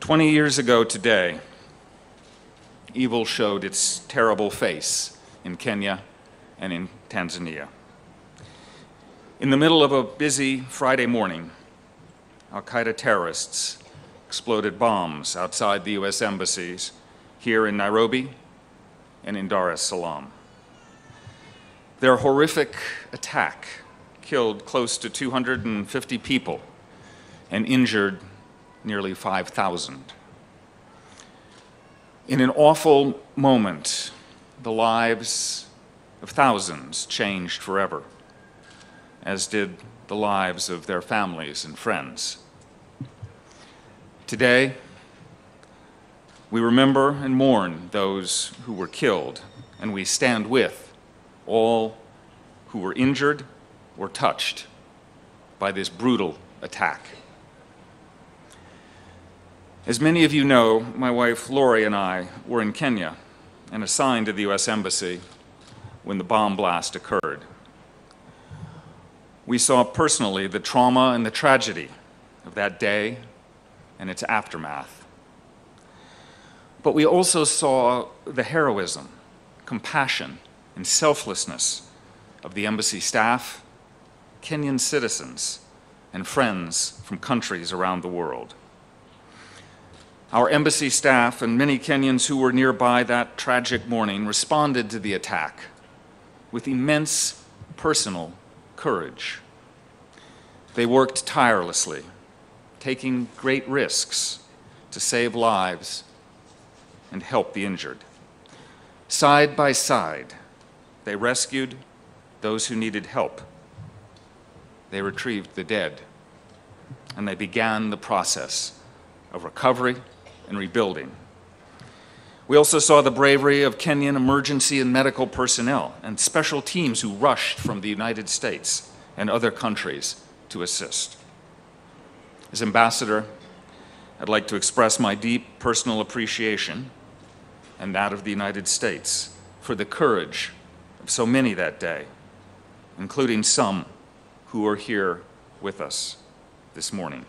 20 years ago today, evil showed its terrible face in Kenya and in Tanzania. In the middle of a busy Friday morning, al-Qaeda terrorists exploded bombs outside the US embassies here in Nairobi and in Dar es Salaam. Their horrific attack killed close to 250 people and injured nearly 5,000. In an awful moment, the lives of thousands changed forever, as did the lives of their families and friends. Today, we remember and mourn those who were killed, and we stand with all who were injured or touched by this brutal attack. As many of you know, my wife Lori and I were in Kenya and assigned to the US Embassy when the bomb blast occurred. We saw personally the trauma and the tragedy of that day and its aftermath. But we also saw the heroism, compassion, and selflessness of the embassy staff, Kenyan citizens, and friends from countries around the world. Our embassy staff and many Kenyans who were nearby that tragic morning responded to the attack with immense personal courage. They worked tirelessly, taking great risks to save lives and help the injured. Side by side, they rescued those who needed help. They retrieved the dead, and they began the process of recovery and rebuilding. We also saw the bravery of Kenyan emergency and medical personnel and special teams who rushed from the United States and other countries to assist. As ambassador, I'd like to express my deep personal appreciation and that of the United States for the courage of so many that day, including some who are here with us this morning.